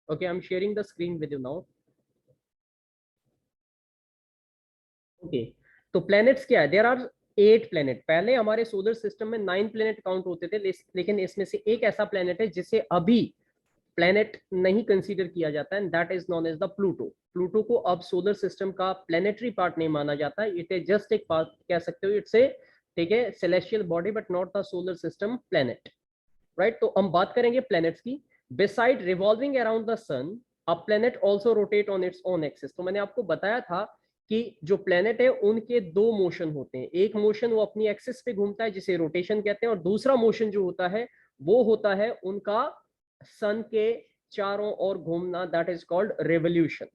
Okay, I'm sharing the screen with you now. Okay, तो planets क्या है? There are 8 planet. पहले हमारे सोलर सिस्टम में 9 planet काउंट होते थे, लेकिन इसमें से एक ऐसा प्लेनेट है जिसे अभी प्लेनेट नहीं कंसीडर किया जाता है, and that is known as the Pluto. Pluto को अब सोलर सिस्टम का प्लेनेटरी पार्ट नहीं माना जाता है, इट इज जस्ट एक पार्ट कह सकते हो, इट्स ए, ठीक है, celestial body but not the solar system planet, right. तो हम बात करेंगे प्लैनेट्स की। Beside revolving around the sun, a planet also rotate on its own axis. तो मैंने आपको बताया था कि जो प्लैनेट है उनके दो मोशन होते हैं, एक मोशन वो अपनी एक्सिस पे घूमता है जिसे रोटेशन कहते हैं, और दूसरा मोशन जो होता है वो होता है उनका सन के चारों ओर घूमना, that is called revolution,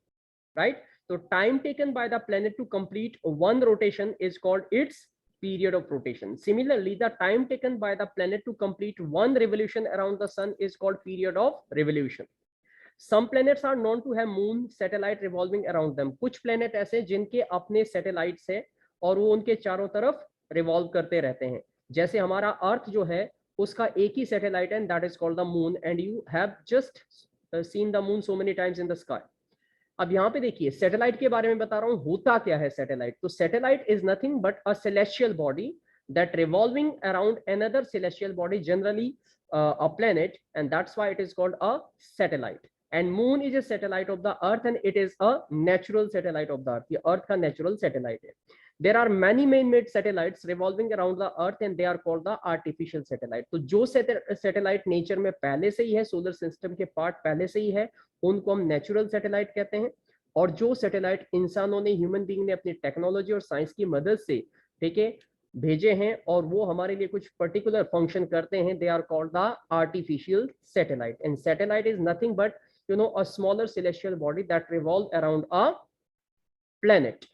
right. तो time taken by the planet to complete one rotation is called its period of rotation. Similarly, the time taken by the planet to complete one revolution around the sun is called period of revolution. Some planets are known to have moon satellite revolving around them. कुछ planet ऐसे जिनके अपने satellites है और वो उनके चारों तरफ revolve करते रहते हैं। जैसे हमारा अर्थ जो है उसका एक ही satellite है, and that is called the moon, and you have just seen the moon so many times in the sky. अब यहाँ पे देखिए सैटेलाइट के बारे में बता रहा हूँ, होता क्या है सैटेलाइट। तो satellite is nothing but a celestial body that revolving around another celestial body, generally a planet, and that's why it is called a satellite. And moon is a satellite of the earth, and it is a natural satellite of the earth. ये earth का natural satellite है। There are many man-made satellites revolving around the earth, and they are called the artificial satellite. तो जो satellite nature में पहले से ही है, solar system के पार्ट पहले से ही है, उनको हम नेचुरल सैटेलाइट कहते हैं। और जो सैटेलाइट इंसानों ने, ह्यूमन बीइंग ने अपनी टेक्नोलॉजी और साइंस की मदद से, ठीक है, भेजे हैं और वो हमारे लिए कुछ पर्टिकुलर फंक्शन करते हैं, they are called the artificial satellite. And satellite is nothing but a smaller celestial body that revolve around a planet.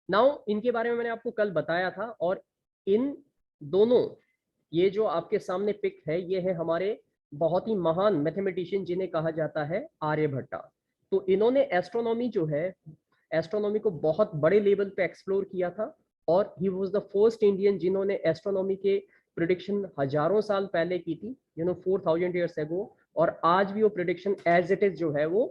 Now इनके बारे में मैंने आपको कल बताया था, और इन दोनों, ये जो आपके सामने पिक है, ये है हमारे बहुत ही महान मैथमेटिशियन जिन्हें कहा जाता है आर्यभट्टा। तो इन्होंने एस्ट्रोनॉमी जो है, एस्ट्रोनॉमी को बहुत बड़े लेवल पे एक्सप्लोर किया था, और he was the first Indian जिन्होंने एस्ट्रोनॉमी के प्रिडिक्शन हजारों साल पहले की थी, 4000 ईयर्स एगो, और आज भी वो प्रिडिक्शन एज इट इज जो है वो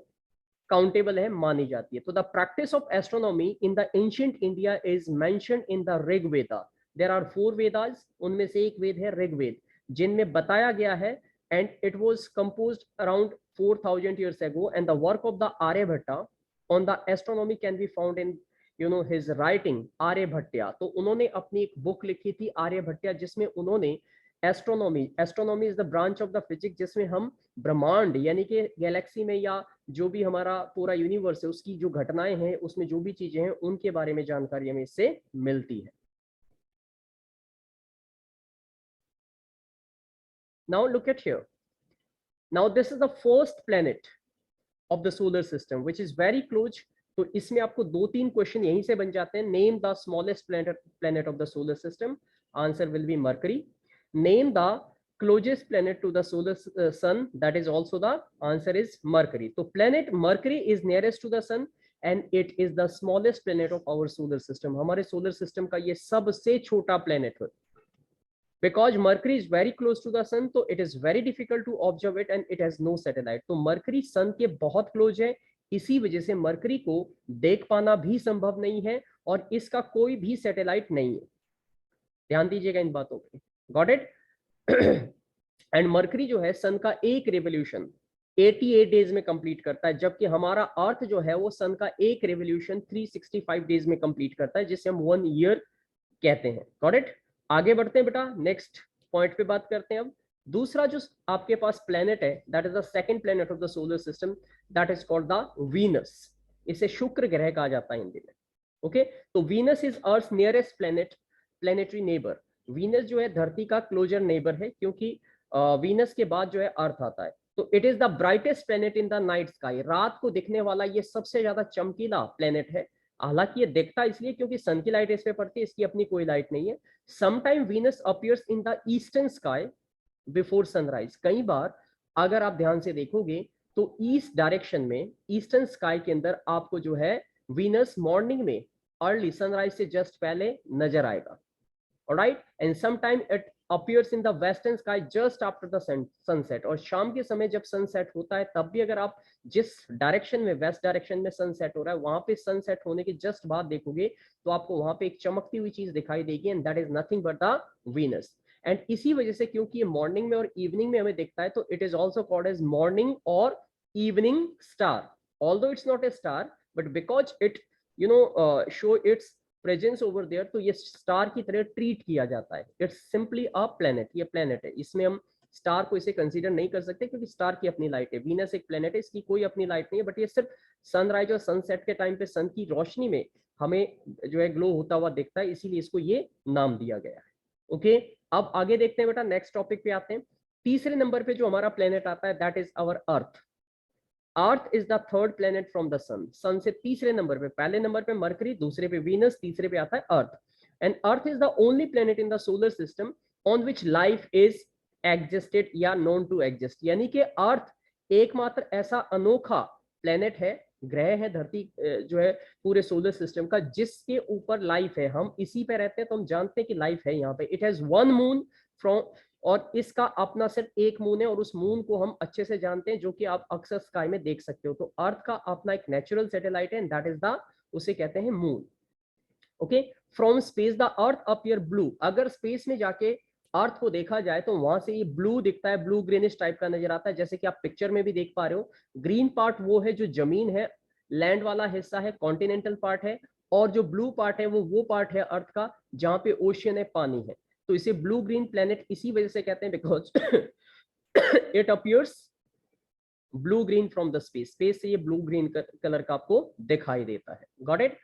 काउंटेबल है, मानी जाती है। तो the practice of astronomy in the ancient India is mentioned in the Rigveda. There are 4 Vedas, उनमें से एक वेद है ऋग्वेद, जिनमें बताया गया है, and it was composed around 4000 years ago, and the work of the Aryabhatta on the astronomy can be found in his writing आर्यभट्ट्या। तो उन्होंने अपनी एक बुक लिखी थी आर्यभट्ट्या, जिसमें उन्होंने astronomy is the branch of the physics, जिसमें हम ब्रह्मांड यानी कि गैलेक्सी में या जो भी हमारा पूरा यूनिवर्स है उसकी जो घटनाएं हैं, उसमें जो भी चीजें हैं, उनके बारे में जानकारी हमें इससे मिलती है। Now look at here, now this is the first planet of the solar system which is very close. तो इसमें आपको 2-3 क्वेश्चन यहीं से बन जाते हैं। Name the smallest planet of the solar system, answer will be mercury. Name the closest planet to the solar sun, that is also the answer is Mercury. So planet Mercury is nearest to the sun and it is the smallest planet of our solar system. हमारे solar system का ये सबसे छोटा planet है। Because Mercury is very close to the sun, so it is very difficult to observe it and it has no satellite. तो Mercury sun के बहुत close है, इसी वजह से Mercury को देख पाना भी संभव नहीं है और इसका कोई भी सैटेलाइट नहीं है। ध्यान दीजिएगा इन बातों पे। Got it? एंड मरकरी जो है सन का एक रेवोल्यूशन 88 डेज में कंप्लीट करता है, जबकि हमारा अर्थ जो है वो सन का एक रेवोल्यूशन 365 डेज में कंप्लीट करता है, जिसे हम 1 ईयर कहते हैं। Got it? आगे बढ़ते हैं बेटा, नेक्स्ट पॉइंट पे बात करते हैं। अब दूसरा जो आपके पास प्लेनेट है, that is the second planet of the solar system, that is called the Venus. इसे शुक्र ग्रह कहा जाता है हिंदी में। ओके, तो Venus is earth nearest planetary neighbour. Venus जो है धरती का क्लोजर नेबर है, क्योंकि वीनस के बाद जो है अर्थ आता है। तो it is the brightest planet in the night sky. रात को दिखने वाला ये सबसे ज्यादा चमकीला प्लेनेट है। हालांकि ये दिखता इसलिए क्योंकि सन की लाइट इस पे पड़ती है, इसकी अपनी कोई लाइट नहीं है। Sometime Venus appears in the eastern sky before sunrise. कई बार अगर आप ध्यान से देखोगे तो ईस्ट डायरेक्शन में, ईस्टर्न स्काई के अंदर आपको जो है वीनस मॉर्निंग में अर्ली सनराइज से जस्ट पहले नजर आएगा। Alright, and sometime it appears in the western sky just after the sunset, और शाम के समय जब सनसेट होता है तब भी अगर आप जिस डायरेक्शन में, वेस्ट डायरेक्शन में सनसेट हो रहा है, वहां पे सनसेट होने के जस्ट बाद देखोगे तो आपको वहां पे एक चमकती हुई चीज दिखाई देगी, and that is nothing but the Venus. And इसी वजह से क्योंकि ये मॉर्निंग में और इवनिंग में हमें दिखता है, तो it is also called as morning और evening star, although it's not a star, but because it show its presence over there, तो ये स्टार की तरह ट्रीट किया जाता है। इट्स सिंपली अ प्लेनेट, ये प्लेनेट है, इसमें हम स्टार को इसे कंसीडर नहीं कर सकते क्योंकि स्टार की अपनी लाइट है। वीनस एक प्लेनेट है, इसकी कोई अपनी लाइट नहीं है, बट ये सिर्फ सनराइज और सनसेट के टाइम पे सन की रोशनी में हमें जो है ग्लो होता हुआ दिखता है, इसीलिए इसको ये नाम दिया गया है। ओके, अब आगे देखते हैं बेटा, नेक्स्ट टॉपिक पे आते हैं। तीसरे नंबर पे जो हमारा प्लेनेट आता है that is our earth. Earth is the third planet from the sun, sun से तीसरे नंबर पे, पहले नंबर पे मरकरी, दूसरे पे वीनस, तीसरे पे आता है earth. And earth is the only planet in the solar system on which life is existed या नोन टू एग्जिस्ट, यानी कि अर्थ एकमात्र ऐसा अनोखा प्लेनेट है, ग्रह है, धरती जो है पूरे सोलर सिस्टम का, जिसके ऊपर लाइफ है। हम इसी पे रहते हैं तो हम जानते हैं कि लाइफ है यहाँ पे। It has one moon from, और इसका अपना सिर्फ एक मून है, और उस मून को हम अच्छे से जानते हैं, जो कि आप अक्सर स्काई में देख सकते हो। तो अर्थ का अपना एक नेचुरल सैटेलाइट है, एंड दैट इज द, उसे कहते हैं moon. Okay, from space the earth appear blue, अगर स्पेस में जाके अर्थ को देखा जाए तो वहां से ये ब्लू दिखता है, ब्लू ग्रीनिश टाइप का नजर आता है, जैसे कि आप पिक्चर में भी देख पा रहे हो। ग्रीन पार्ट वो है जो जमीन है, लैंड वाला हिस्सा है, कॉन्टिनेंटल पार्ट है, और जो ब्लू पार्ट है वो पार्ट है अर्थ का जहां पे ओशियन है, पानी है। तो इसे ब्लू ग्रीन प्लेनेट इसी वजह से कहते हैं because it appears blue green from the space, space से ये ब्लू ग्रीन कलर का आपको दिखाई देता है। Got it?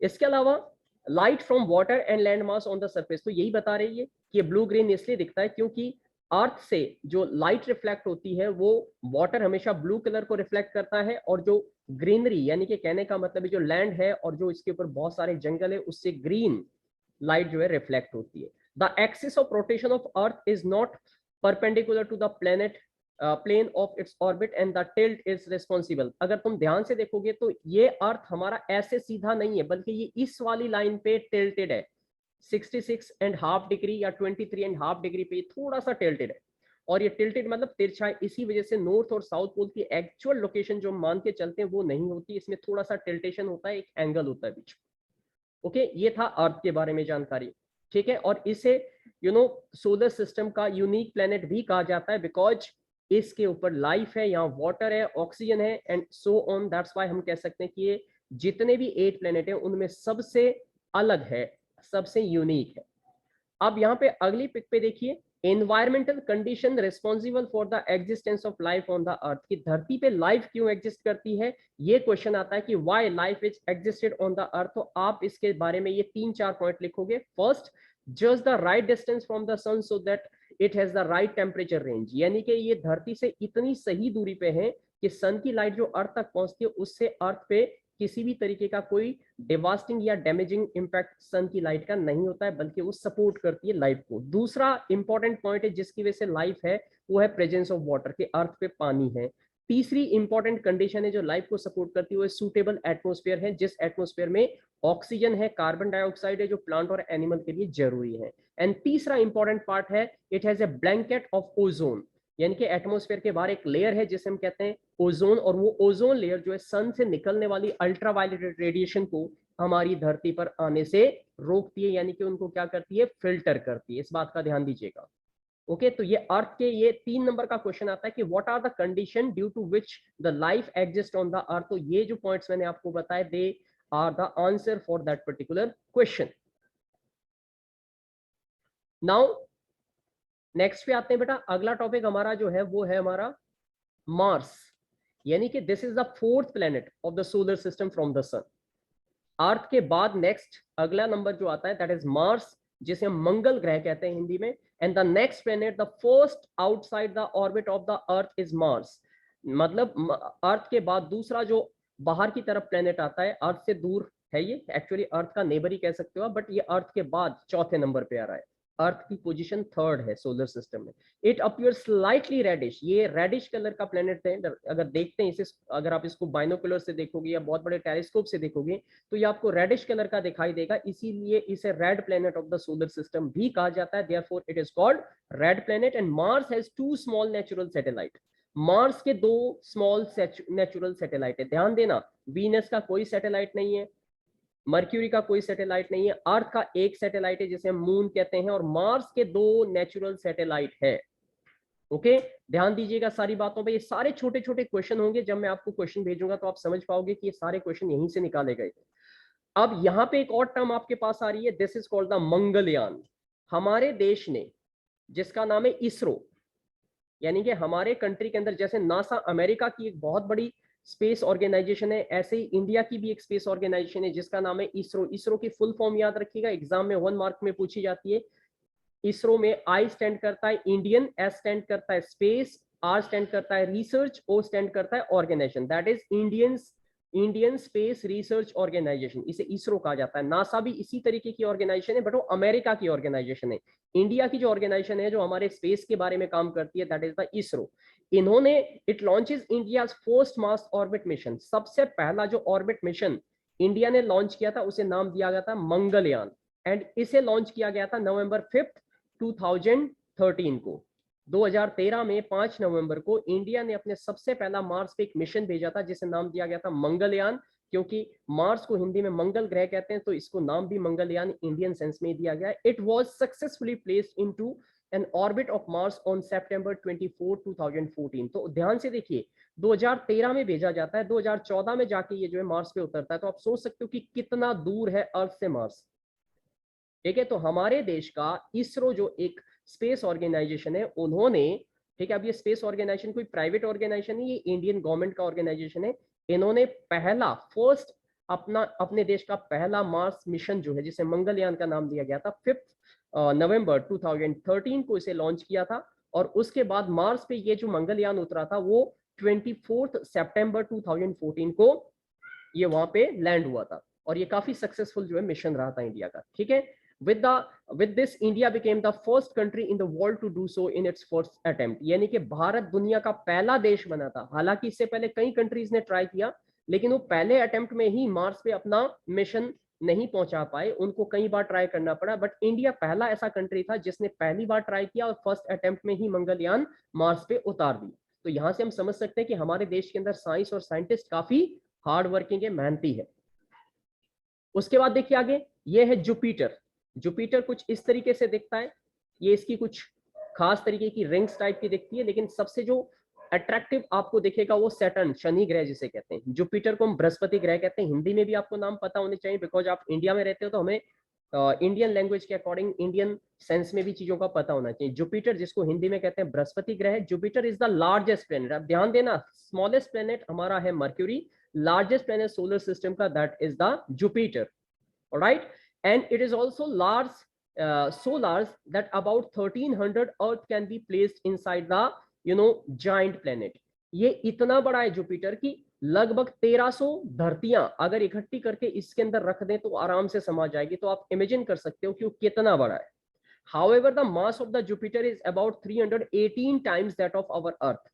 इसके अलावा light from water and land mass on the surface, तो यही बता रही है कि ब्लू ग्रीन इसलिए दिखता है क्योंकि अर्थ से जो लाइट रिफ्लेक्ट होती है वो वाटर हमेशा ब्लू कलर को रिफ्लेक्ट करता है, और जो ग्रीनरी, यानी कि कहने का मतलब है जो लैंड है और जो इसके ऊपर बहुत सारे जंगल है, उससे ग्रीन लाइट जो है रिफ्लेक्ट होती है। The axis of rotation of earth is not perpendicular to the planet plane of its orbit and the tilt is responsible. अगर तुम ध्यान से देखोगे तो ये अर्थ हमारा ऐसे सीधा नहीं है, बल्कि ये इस वाली लाइन पे टिल्टेड है, 66.5 डिग्री या 23.5 डिग्री पे थोड़ा सा टिल्टेड है। और ये टिल्टेड मतलब तिरछा है, इसी वजह से नॉर्थ और साउथ पोल की एक्चुअल लोकेशन जो मान के चलते हैं वो नहीं होती, इसमें थोड़ा सा टिल्टेशन होता है, एक एंगल होता है बीच। ओके, ये था अर्थ के बारे में जानकारी। ठीक है, और इसे सोलर सिस्टम का यूनिक प्लेनेट भी कहा जाता है बिकॉज इसके ऊपर लाइफ है, यहाँ वाटर है, ऑक्सीजन है, and so on. That's why हम कह सकते हैं कि ये जितने भी 8 प्लेनेट है उनमें सबसे अलग है, सबसे यूनिक है। अब यहाँ पे अगली पिक पे देखिए, environmental condition responsible for the existence of life on the अर्थ, की धरती पे लाइफ क्यों एग्जिस्ट करती है, ये क्वेश्चन आता है कि why life is existed on the earth. तो आप इसके बारे में ये 3-4 पॉइंट लिखोगे। First, just the right distance from the sun so that it has the right temperature range, यानी कि ये धरती से इतनी सही दूरी पे है कि सन की लाइट जो अर्थ तक पहुंचती है उससे अर्थ पे किसी भी तरीके का कोई डिवास्टिंग या डैमेजिंग इंपैक्ट सन की लाइट का नहीं होता है, बल्कि वो सपोर्ट करती है लाइफ को। दूसरा इंपॉर्टेंट पॉइंट है जिसकी वजह से लाइफ है, वो है प्रेजेंस ऑफ वाटर, के अर्थ पे पानी है। तीसरी इंपॉर्टेंट कंडीशन है जो लाइफ को सपोर्ट करती है वो सूटेबल एटमोस्फेयर है, जिस एटमोस्फेयर में ऑक्सीजन है, कार्बन डाइऑक्साइड है, जो प्लांट और एनिमल के लिए जरूरी है। एंड तीसरा इंपॉर्टेंट पार्ट है it has a blanket of ozone, यानी कि एटमोस्फेयर के बाहर एक लेयर है जिसे हम कहते हैं ओजोन, और वो ओजोन लेयर जो है सन से निकलने वाली अल्ट्रावायलेट रेडिएशन को हमारी धरती पर आने से रोकती है, यानी कि उनको क्या करती है, फिल्टर करती है। इस बात का ध्यान दीजिएगा। ओके, तो ये अर्थ के ये 3 नंबर का क्वेश्चन आता है कि what are the condition due to which the life exist on the earth. तो ये जो पॉइंट्स मैंने आपको बताए they are the answer for that particular question. Now next पे आते हैं बेटा, अगला टॉपिक हमारा जो है वो है हमारा मार्स, यानी कि this is the 4th planet of the solar system from the sun. Earth के बाद नेक्स्ट अगला नंबर जो आता है दैट इज मार्स, जिसे हम मंगल ग्रह कहते हैं हिंदी में। And the next planet, the first outside the orbit of the earth is Mars, मतलब अर्थ के बाद दूसरा जो बाहर की तरफ प्लेनेट आता है, अर्थ से दूर है ये, एक्चुअली अर्थ का नेबर ही कह सकते हो, बट ये अर्थ के बाद चौथे नंबर पे आ रहा है। अर्थ की पोजीशन थर्ड है सोलर सिस्टम में। इट अपीयर स्लाइटली रेडिश, ये रेडिश कलर का प्लेनेट है। अगर देखते हैं इसे, अगर आप इसको बाइनोकुलर से देखोगे या बहुत बड़े टेलीस्कोप से देखोगे तो ये आपको रेडिश कलर का दिखाई देगा, इसीलिए इसे red planet of the solar system भी कहा जाता है। Therefore it is called red planet. And Mars has 2 small natural satellite, Mars के 2 स्मॉल नेचुरल सैटेलाइट है। ध्यान देना, वीनस का कोई सैटेलाइट नहीं है, मर्क्यूरी का कोई सैटेलाइट नहीं है, अर्थ का एक सैटेलाइट है जिसे मून कहते हैं, और मार्स के 2 नेचुरल सैटेलाइट है। ओके, ध्यान दीजिएगा सारी बातों पे। ये सारे छोटे छोटे क्वेश्चन होंगे, जब मैं आपको क्वेश्चन भेजूंगा तो आप समझ पाओगे कि ये सारे क्वेश्चन यहीं से निकाले गए। अब यहाँ पे एक और टर्म आपके पास आ रही है, this is called the Mangalyaan. हमारे देश ने, जिसका नाम है इसरो, यानी कि हमारे कंट्री के अंदर जैसे नासा अमेरिका की एक बहुत बड़ी स्पेस ऑर्गेनाइजेशन है, ऐसे ही इंडिया की भी एक स्पेस ऑर्गेनाइजेशन है जिसका नाम है इसरो। इसरो की फुल फॉर्म याद रखिएगा, एग्जाम में 1 मार्क में पूछी जाती है। इसरो में आई स्टैंड करता है इंडियन, एस स्टैंड करता है स्पेस, आर स्टैंड करता है रिसर्च, ओ स्टैंड करता है organisation, that is Indian space research organisation, इसे इसरो कहा जाता है। नासा भी इसी तरीके की ऑर्गेनाइजेशन है, बट वो अमेरिका की ऑर्गेनाइजेशन है। इंडिया की जो ऑर्गेनाइजेशन है जो हमारे स्पेस के बारे में काम करती है, दैट इज द इसरो। इन्होंने, it launches India first Mars orbit mission, सबसे पहला जो ऑर्बिट मिशन इंडिया ने लॉन्च किया था उसे नाम दिया गया था मंगलयान। एंड इसे लॉन्च किया गया था नवंबर 5, 2013 को। 2013 में 5 नवंबर को इंडिया ने अपने सबसे पहला मार्स पे एक मिशन भेजा था जिसे नाम दिया गया था मंगलयान। क्योंकि मार्स को हिंदी में मंगल ग्रह कहते हैं तो इसको नाम भी मंगलयान इंडियन सेंस में दिया गया है। It was successfully placed into an orbit of Mars on सितंबर 24, 2014। तो ध्यान से देखिए, 2013 में भेजा जाता है, 2014 में जाके ये जो है मार्स पे उतरता है। तो आप सोच सकते हो कि कितना दूर है अर्थ से मार्स। ठीक है, तो हमारे देश का इसरो जो एक स्पेस ऑर्गेनाइजेशन है, उन्होंने, ठीक है, अब ये स्पेस ऑर्गेनाइजेशन कोई प्राइवेट ऑर्गेनाइजेशन नहीं, ये इंडियन गवर्नमेंट का ऑर्गेनाइजेशन है। इन्होंने पहला फर्स्ट अपने देश का पहला मार्स मिशन जो है जिसे मंगलयान का नाम दिया गया था 5 नवंबर 2013 को इसे लॉन्च किया था। और उसके बाद मार्स पे ये जो मंगलयान उतरा था वो 24 सितंबर 2014 को ये वहां पे लैंड हुआ था। और ये काफी सक्सेसफुल जो है मिशन रहा था इंडिया का। ठीक है, with this India became the first country in the world to do so in its first attempt, यानी कि भारत दुनिया का पहला देश बना था। हालांकि इससे पहले कई कंट्रीज ने ट्राई किया, लेकिन वो पहले अटेम्प्ट में ही मार्स पे अपना मिशन नहीं पहुंचा पाए, उनको कई बार ट्राई करना पड़ा। बट इंडिया पहला ऐसा कंट्री था जिसने पहली बार ट्राई किया और फर्स्ट अटेम्प्ट में ही मंगलयान मार्स पे उतार दी। तो यहां से हम समझ सकते हैं कि हमारे देश के अंदर साइंस और साइंटिस्ट काफी हार्ड वर्किंग है, मेहनती है। उसके बाद देखिए आगे, ये है जुपिटर। जुपिटर कुछ इस तरीके से दिखता है, ये इसकी कुछ खास तरीके की रिंग्स टाइप की दिखती है, लेकिन सबसे जो अट्रैक्टिव आपको दिखेगा वो सैटर्न, शनि ग्रह जिसे कहते हैं। जुपिटर को हम बृहस्पति ग्रह कहते हैं, हिंदी में भी आपको नाम पता होने चाहिए, बिकॉज आप इंडिया में रहते हो तो हमें इंडियन लैंग्वेज के अकॉर्डिंग इंडियन सेंस में भी चीजों का पता होना चाहिए। जुपिटर जिसको हिंदी में कहते हैं बृहस्पति ग्रह, Jupiter is the largest planet. अब ध्यान देना, स्मॉलेस्ट प्लेनेट हमारा है Mercury, largest planet solar system का that is the Jupiter. Alright, and it is also large, so large that about 1300 Earth can be placed inside the giant planet. ये इतना बड़ा है जुपिटर की लगभग 1300 धरतियां अगर इकट्ठी करके इसके अंदर रख दें तो आराम से समा जाएगी। तो आप इमेजिन कर सकते हो कि वो कितना बड़ा है। However, the mass of the Jupiter is about 318 times that of our Earth.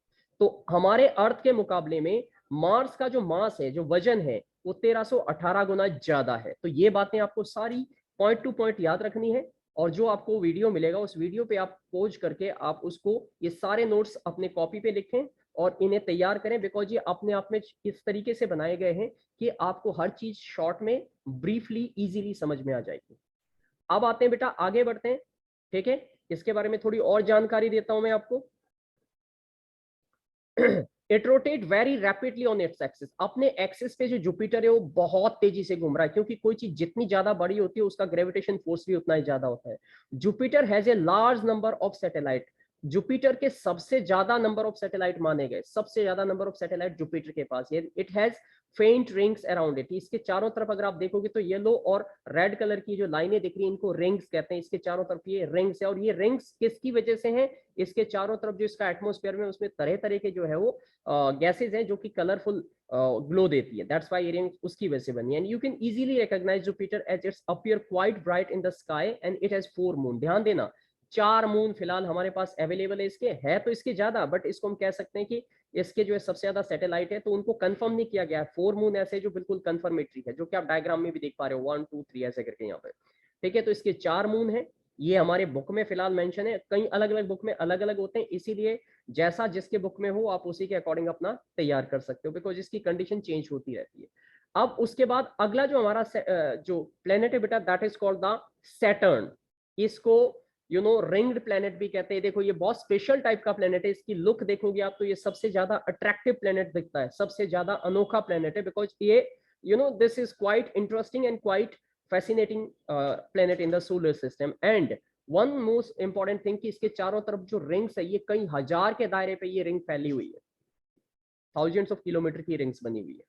तो हमारे अर्थ के मुकाबले में मार्स का जो मास है, जो वजन है, वो 1318 गुना ज्यादा है। तो ये बातें आपको सारी पॉइंट टू पॉइंट याद रखनी है। और जो आपको वीडियो मिलेगा उस वीडियो पे आप पोज करके आप उसको, ये सारे नोट्स अपने कॉपी पे लिखें और इन्हें तैयार करें, बिकॉज ये अपने आप में इस तरीके से बनाए गए हैं कि आपको हर चीज शॉर्ट में ब्रीफली इजीली समझ में आ जाएगी। अब आते हैं बेटा, आगे बढ़ते हैं। ठीक है, इसके बारे में थोड़ी और जानकारी देता हूं मैं आपको। It rotate very rapidly on its axis. अपने एक्सिस पे जो जुपिटर है वो बहुत तेजी से घूम रहा है, क्योंकि कोई चीज जितनी ज्यादा बड़ी होती है उसका ग्रेविटेशन फोर्स भी उतना ही ज्यादा होता है। Jupiter has a large number of satellite. Jupiter के सबसे ज्यादा नंबर ऑफ सैटेलाइट माने गए, सबसे ज्यादा नंबर ऑफ सैटेलाइट जुपिटर के पास है। इट हैज फेंट रिंग्स अराउंड इट। इसके चारों तरफ अगर आप देखोगे तो येलो और रेड कलर की जो लाइनें दिख रही है इनको रिंग्स कहते हैं। इसके चारों तरफ ये रिंग्स है, और ये रिंग्स किसकी वजह से हैं? इसके चारों तरफ जो इसका एटमॉस्फेयर में उसमें तरह तरह के जो है वो गैसेज हैं जो कि कलरफुल ग्लो देती है, दैट्स व्हाई ये रिंग उसकी वजह से बनी है। And you can easily recognise Jupiter as it's appear quite bright in the sky and it has 4 moon. ध्यान देना 4 मून फिलहाल हमारे पास अवेलेबल है, इसके है तो इसके ज्यादा, बट इसको हम कह सकते हैं कि इसके जो है सबसे ज्यादा सैटेलाइट है, तो उनको कंफर्म नहीं किया गया है। 4 मून ऐसे जो बिल्कुल कंफर्मेटरी है, जो कि आप डायग्राम में भी देख पा रहे हो 1 2 3 ऐसे करके यहाँ पे, ठीक है। तो इसके 4 मून है, ये हमारे बुक में फिलहाल मेंशन है, कई अलग अलग बुक में अलग अलग होते हैं, इसीलिए जैसा जिसके बुक में हो आप उसी के अकॉर्डिंग अपना तैयार कर सकते हो, बिकॉज इसकी कंडीशन चेंज होती रहती है। अब उसके बाद अगला जो हमारा जो प्लेनेट है बेटा, that is called the Saturn. इसको रिंग्ड प्लेनेट भी कहते हैं। देखो ये बहुत स्पेशल टाइप का प्लेनेट है, इसकी लुक देखोगे आप तो ये सबसे ज्यादा अट्रैक्टिव प्लेनेट दिखता है, सबसे ज्यादा अनोखा प्लेनेट है, बिकॉज ये this is quite interesting and quite fascinating planet in the solar system. And one most important thing कि इसके चारों तरफ जो रिंग्स है, ये कई हजार के दायरे पे ये रिंग फैली हुई है, थाउजेंड्स ऑफ किलोमीटर की रिंग्स बनी हुई है।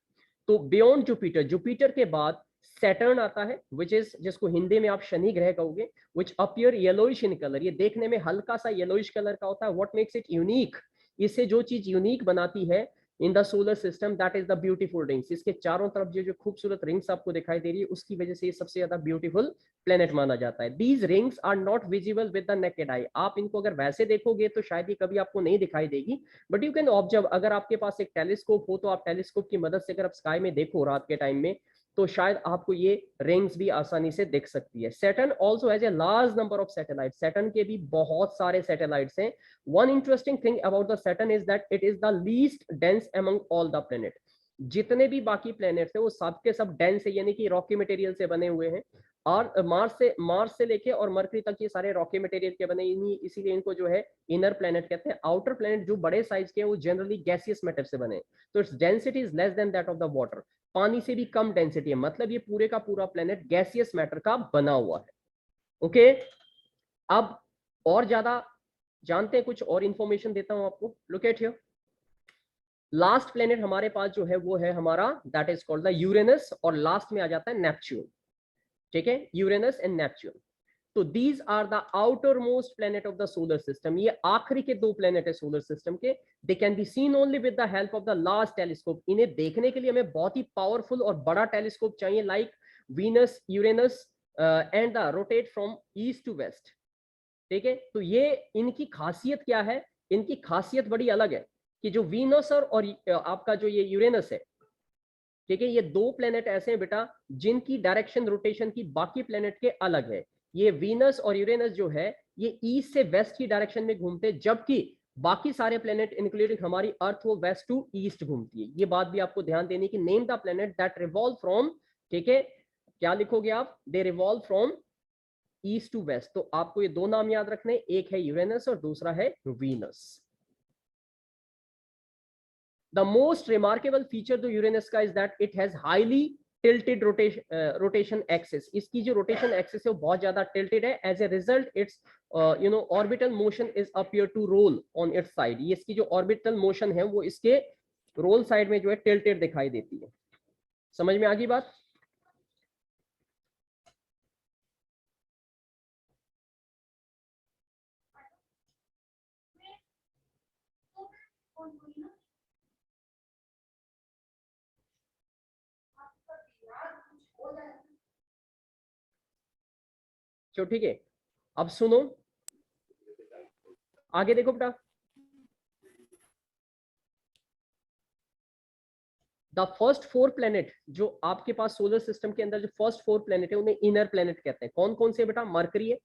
तो बियॉन्ड जुपिटर, जुपिटर के बाद सैटर्न आता है, विच इज जिसको हिंदी में आप शनि ग्रह कहोगे, विच अपीयर येलोइश इन कलर, ये देखने में हल्का सा येलोइश कलर का होता है। व्हाट मेक्स इट यूनिक, इससे जो चीज यूनिक बनाती है इन the solar system, that is the beautiful rings. इसके चारों तरफ जो खूबसूरत रिंग्स आपको दिखाई दे रही है, उसकी वजह से ये सबसे ज्यादा ब्यूटीफुल प्लेनेट माना जाता है। These rings are not visible with the naked eye, आप इनको अगर वैसे देखोगे तो शायद ये कभी आपको नहीं दिखाई देगी, बट यू कैन ऑब्जर्व, अगर आपके पास एक टेलीस्कोप हो तो आप टेलीस्कोप की मदद से अगर आप स्काई में देखो रात के टाइम में, तो शायद आपको ये रिंग्स भी आसानी से दिख सकती है। Saturn also has a large number of satellite, Saturn के भी बहुत सारे सैटेलाइट्स हैं। One interesting thing about the Saturn is that it is the least dense among all the planet. जितने भी बाकी प्लेनेट्स हैं वो सब के सब डेंस है, यानी कि रॉकी मटेरियल से बने हुए हैं, और मार्स से लेके और मरकरी तक ये सारे रॉकी मटेरियल के बने, इसीलिए इनको जो है इनर प्लेनेट कहते हैं। आउटर प्लेनेट जो बड़े साइज के हैं वो जनरली गैसियस मैटर से बने, तो its density is less than that of the water, पानी से भी कम डेंसिटी है, मतलब ये पूरे का पूरा प्लेनेट गैसियस मैटर का बना हुआ है। ओके, अब और ज्यादा जानते हैं, कुछ और इंफॉर्मेशन देता हूं आपको। Look at here, last planet हमारे पास जो है वो है हमारा, that is called the Uranus, और लास्ट में आ जाता है नेपच्यून, ठीक है, यूरेनस एंड नेपच्यून। तो these are the outer most planet of the solar system, ये आखिरी के 2 प्लेनेट है सोलर सिस्टम के। They can be seen only with the help of the large telescope, इन्हें देखने के लिए हमें बहुत ही पावरफुल और बड़ा टेलीस्कोप चाहिए, like Venus, Uranus and the rotate from east to west, ठीक है। तो ये इनकी खासियत क्या है, इनकी खासियत बड़ी अलग है कि जो वीनस और आपका जो ये यूरेनस है, ठीक है, ये 2 प्लेनेट ऐसे हैं बेटा जिनकी डायरेक्शन रोटेशन की बाकी प्लेनेट के अलग है। ये वीनस और यूरेनस जो है ये ईस्ट से वेस्ट की डायरेक्शन में घूमते हैं, जबकि बाकी सारे प्लेनेट इंक्लूडिंग हमारी अर्थ वो वेस्ट टू ईस्ट घूमती है। ये बात भी आपको ध्यान देनी कि name the planet that revolve from, ठीक है, क्या लिखोगे आप, they revolve from east to west. तो आपको ये 2 नाम याद रखने, एक है यूरेनस और दूसरा है Venus. The most remarkable feature to Uranus का is that it has highly tilted rotation axis. इसकी जो rotation axis है वो बहुत ज़्यादा tilted है. As a result, its orbital motion is appear to roll on its side. ये इसकी जो orbital motion है वो इसके roll side में जो है tilted दिखाई देती है. समझ में आ गई बात? चलो ठीक है, अब सुनो, आगे देखो बेटा। द फर्स्ट 4 प्लेनेट जो आपके पास सोलर सिस्टम के अंदर जो फर्स्ट 4 प्लेनेट है उन्हें इनर प्लेनेट कहते हैं। कौन कौन से बेटा? मरकरी है,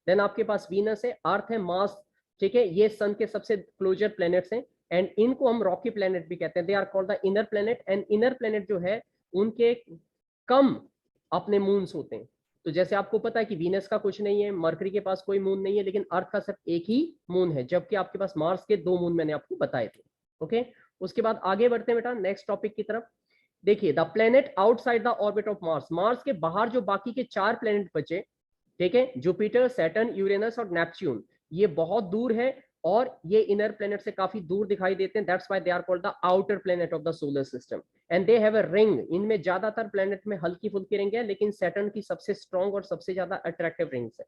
देन आपके पास वीनस है, अर्थ है, मार्स, ठीक है, ये सन के सबसे क्लोजर प्लेनेट्स हैं, एंड इनको हम रॉकी प्लेनेट भी कहते हैं। They are called the inner planet, and inner planet जो है उनके कम अपने मून्स होते हैं। तो जैसे आपको पता है कि वीनस का कुछ नहीं है, मरकरी के पास कोई मून नहीं है, लेकिन अर्थ का सिर्फ एक ही मून है, जबकि आपके पास मार्स के 2 मून मैंने आपको बताए थे। ओके, उसके बाद आगे बढ़ते हैं बेटा नेक्स्ट टॉपिक की तरफ। देखिए, the planet outside the orbit of Mars, Mars के बाहर जो बाकी के 4 प्लेनेट बचे, ठीक है, जुपिटर, सैटर्न, यूरेनस और नेपच्यून, ये बहुत दूर है और ये इनर प्लेनेट से काफी दूर दिखाई देते हैं। That's why they are called the outer planet of the solar system, and they have a ring. इनमें ज्यादातर प्लेनेट में हल्की फुल्की रिंग है, लेकिन सैटर्न की सबसे स्ट्रॉन्ग और सबसे ज्यादा अट्रैक्टिव रिंग्स है।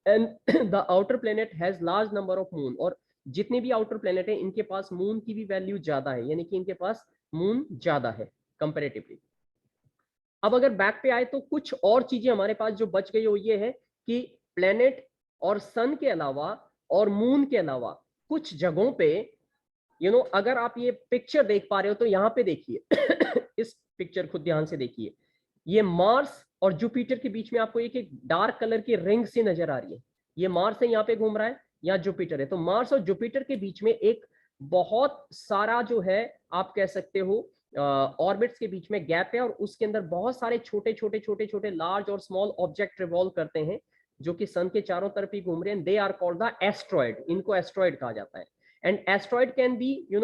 And the outer planet has large number of moon, और जितने भी आउटर प्लेनेट है इनके पास मून की भी वैल्यू ज्यादा है, यानी कि इनके पास मून ज्यादा है कंपैरेटिवली। अब अगर बैक पे आए तो कुछ और चीजें हमारे पास जो बच गई वो ये है कि प्लेनेट और सन के अलावा और मून के अलावा कुछ जगहों पे अगर आप ये पिक्चर देख पा रहे हो तो यहाँ पे देखिए इस पिक्चर को ध्यान से देखिए, ये मार्स और जुपिटर के बीच में आपको एक एक डार्क कलर की रिंग सी नजर आ रही है। ये मार्स है, यहाँ पे घूम रहा है, यहाँ जुपिटर है। तो मार्स और जुपिटर के बीच में एक बहुत सारा जो है आप कह सकते हो ऑर्बिट्स के बीच में गैप है, और उसके अंदर बहुत सारे छोटे छोटे छोटे छोटे लार्ज और स्मॉल ऑब्जेक्ट रिवॉल्व करते हैं जो कि सन के चारों तरफ ही घूम रहे हैं। They are called the asteroid, इनको एस्ट्रॉइड कहा जाता है। And asteroid can be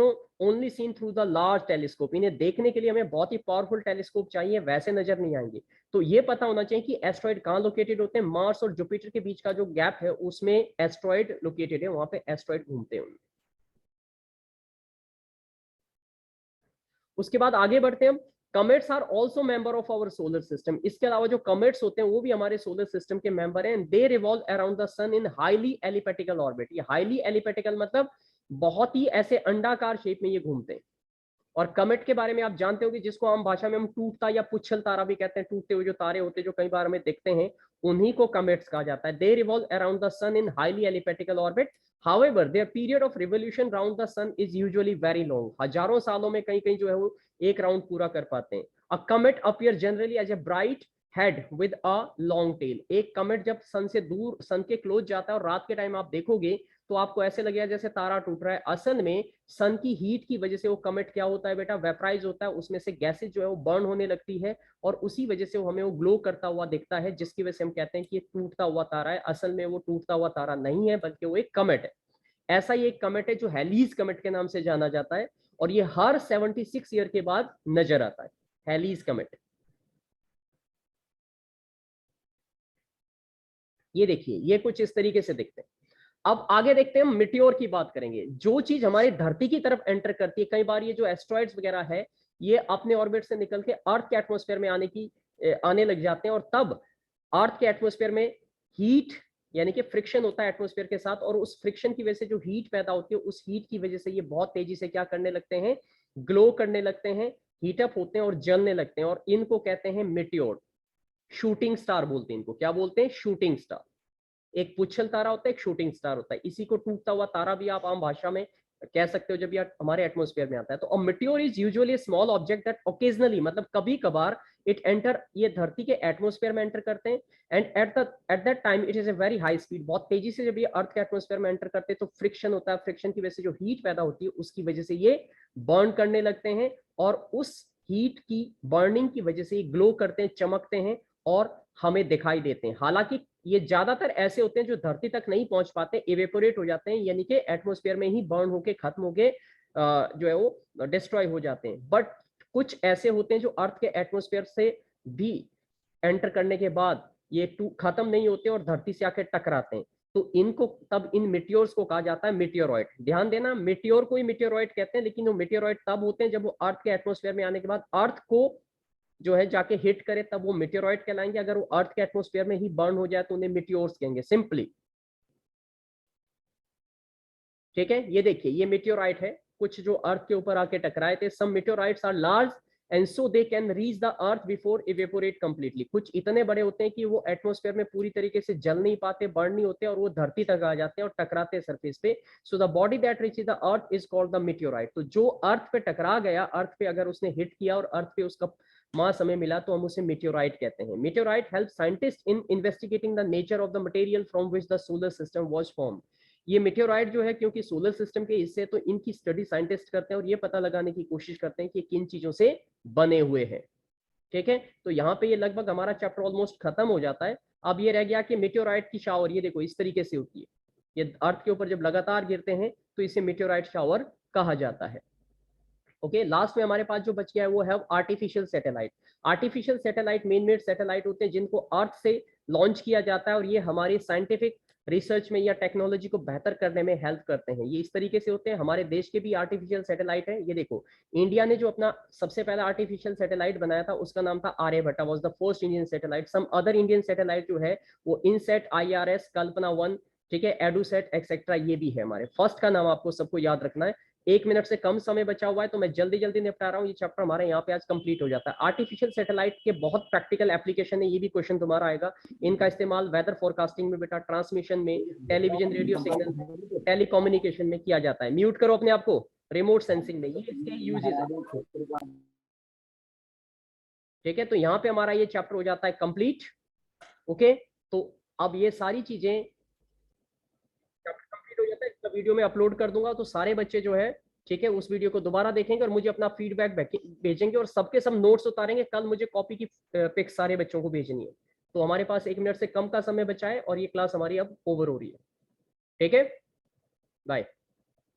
only seen through the large telescope. इन्हें देखने के लिए हमें बहुत ही पावरफुल टेलीस्कोप चाहिए, वैसे नजर नहीं आएंगे। तो ये पता होना चाहिए कि एस्ट्रॉइड कहाँ लोकेटेड होते हैं। मार्स और जुपिटर के बीच का जो गैप है उसमें एस्ट्रॉइड लोकेटेड है, वहां पे एस्ट्रॉइड घूमते हैं। उसके बाद आगे बढ़ते हैं हम। Comets are also member of our solar system. इसके अलावा जो कमेट्स होते हैं वो भी हमारे सोलर सिस्टम के मेंबर हैं। They revolve around the sun in highly elliptical orbit. ये हाईली एलिपेटिकल मतलब बहुत ही ऐसे अंडाकार शेप में ये घूमते हैं। और कमेट के बारे में आप जानते होंगे, जिसको आम भाषा में हम टूटता या पुच्छल तारा भी कहते हैं। टूटते हुए जो तारे होते हैं जो कई बार हमें दिखते हैं, उन्हीं को कमेट्स कहा जाता है। They revolve around the sun in highly elliptical orbit. However, their period of revolution round the sun is usually very long. हजारों सालों में कहीं कहीं जो है वो एक राउंड पूरा कर पाते हैं। A comet appears generally as a bright head with a long tail. एक कमेट जब सन से दूर, सन के क्लोज जाता है और रात के टाइम आप देखोगे तो आपको ऐसे लगेगा जैसे तारा टूट रहा है। असल में सन की हीट की वजह से वो कमेट क्या होता है बेटा, वेपराइज होता है, उसमें से गैसेज जो है वो बर्न होने लगती है, और उसी वजह से वो हमें वो ग्लो करता हुआ दिखता है, जिसकी वजह से हम कहते हैं कि ये टूटता हुआ तारा है। असल में वो टूटता हुआ तारा नहीं है, बल्कि वो एक कमेट है। ऐसा ही एक कमेट है जो हेलीज कमेट के नाम से जाना जाता है, और ये हर 76 ईयर के बाद नजर आता है, हेलीज कमेट। ये देखिए, ये कुछ इस तरीके से दिखते हैं। अब आगे देखते हैं, हम मिटियोर की बात करेंगे। जो चीज हमारी धरती की तरफ एंटर करती है, कई बार ये जो एस्ट्रॉइड्स वगैरह है ये अपने ऑर्बिट से निकल के अर्थ के एटमॉस्फेयर में आने लग जाते हैं, और तब अर्थ के एटमॉस्फेयर में हीट यानी कि फ्रिक्शन होता है एटमॉस्फेयर के साथ, और उस फ्रिक्शन की वजह से जो हीट पैदा होती है, उस हीट की वजह से ये बहुत तेजी से क्या करने लगते हैं, ग्लो करने लगते हैं, हीटअप होते हैं और जलने लगते हैं, और इनको कहते हैं मिटियोर। शूटिंग स्टार बोलते हैं इनको। क्या बोलते हैं? Shooting star. एक पुच्छल तारा होता है, एक शूटिंग स्टार होता है। इसी को टूटता हुआ तारा भी आप आम भाषा में कह सकते हो जब ये हमारे एटमॉस्फेयर में आता है। तो a meteor is usually small object that occasionally, मतलब कभी कभार, इट एंटर, ये धरती के एटमॉस्फेयर में एंटर करते हैं, and at that time it is a very high speed. बहुत तेजी से जब ये अर्थ के एटमॉस्फेयर में एंटर करते हैं तो फ्रिक्शन होता है, फ्रिक्शन की वजह से जो हीट पैदा होती है उसकी वजह से ये बर्न करने लगते हैं, और उस हीट की बर्निंग की वजह से ये ग्लो करते हैं, चमकते हैं और हमें दिखाई देते हैं। हालांकि ये ज्यादातर ऐसे होते हैं जो धरती तक नहीं पहुंच पाते, इवेपोरेट हो जाते हैं, यानी कि एटमॉस्फेयर में ही बर्न होके खत्म होके जो है वो डिस्ट्रॉय हो जाते हैं। बट कुछ ऐसे होते हैं जो अर्थ के एटमॉस्फेयर से भी एंटर करने के बाद ये खत्म नहीं होते और धरती से आके टकराते हैं। तो इनको, तब इन मिटियोर्स को कहा जाता है मिटियोरॉइड। ध्यान देना, मिटियोर को ही मिटियोरॉइड कहते हैं, लेकिन वो मिटियोरॉइड तब होते हैं जब वो अर्थ के एटमॉस्फेयर में आने के बाद अर्थ को जो है जाके हिट करे, तब वो मिटियोरॉइड कहलाएंगे। अगर वो अर्थ के एटमॉस्फेयर में ही बर्न हो जाए तो उन्हें मिटियोर्स कहेंगे सिंपली। ठीक है, ये देखिए, ये मिटियोराइट है, कुछ जो अर्थ के ऊपर आके टकराए थे। Some meteorites are large and so they can reach the earth before evaporate completely. कुछ इतने बड़े होते हैं कि वो एटमॉस्फेयर में पूरी तरीके से जल नहीं पाते, बर्न नहीं होते, और वो धरती तक आ जाते हैं और टकराते हैं सरफेस पे। So the body that reaches the earth is called the meteorite. तो जो अर्थ पे टकरा गया, अर्थ पे अगर उसने हिट किया और अर्थ पे उसका मास हमें मिला, तो हम उसे मिटियोराइट कहते हैं। Meteorite help scientist in investigating the nature of the material from which the solar system was form. ये मेटेओराइट जो है, क्योंकि सोलर सिस्टम के हिस्से, तो इनकी स्टडी साइंटिस्ट करते हैं और ये पता लगाने की कोशिश करते हैं कि किन चीजों से बने हुए हैं। ठीक है, तो यहाँ पे ये लगभग हमारा चैप्टर ऑलमोस्ट खत्म हो जाता है। अब ये रह गया कि मेटेओराइट की शावर, ये देखो इस तरीके से होती है। ये अर्थ के ऊपर जब लगातार गिरते हैं तो इसे मेटेओराइट शावर कहा जाता है। ओके, लास्ट में हमारे पास जो बच गया है वो है artificial satellite. Artificial satellite main made satellite होते हैं जिनको अर्थ से लॉन्च किया जाता है, और ये हमारी साइंटिफिक रिसर्च में या टेक्नोलॉजी को बेहतर करने में हेल्प करते हैं। ये इस तरीके से होते हैं। हमारे देश के भी आर्टिफिशियल सैटेलाइट है। ये देखो, इंडिया ने जो अपना सबसे पहला आर्टिफिशियल सैटेलाइट बनाया था उसका नाम था Aryabhata, was the first Indian satellite. Some other Indian satellite जो है वो इनसेट, IRS, कल्पना 1, ठीक है, एडुसेट एक्सेट्रा, ये भी है हमारे। फर्स्ट का नाम आपको सबको याद रखना है, 1 मिनट से कम समय बचा हुआ है, तो मैं जल्दी जल्दी निपटा रहा हूँ। ये चैप्टर हमारा यहाँ पे आज कंप्लीट हो जाता है। आर्टिफिशियल सैटेलाइट के बहुत प्रैक्टिकल एप्लीकेशन है, ये भी क्वेश्चन तुम्हारा आएगा। इनका इस्तेमाल वेदर फोरकास्टिंग में बेटा, ट्रांसमिशन में, टेलीविजन रेडियो सिग्नल, टेलीकम्युनिकेशन में किया जाता है। म्यूट करो अपने आप को, रिमोट सेंसिंग में, ये इसके यूजेस है। ठीक है, तो यहाँ पे हमारा ये चैप्टर हो जाता है कंप्लीट। ओके, तो अब ये सारी चीजें कंप्लीट हो जाता है, इसका वीडियो मैं अपलोड कर दूंगा, तो सारे बच्चे जो है, ठीक है, उस वीडियो को दोबारा देखेंगे और मुझे अपना फीडबैक भेजेंगे, और सबके सब नोट्स उतारेंगे। कल मुझे कॉपी की पिक सारे बच्चों को भेजनी है। तो हमारे पास 1 मिनट से कम का समय बचा है और ये क्लास हमारी अब ओवर हो रही है। ठीक है, बाय।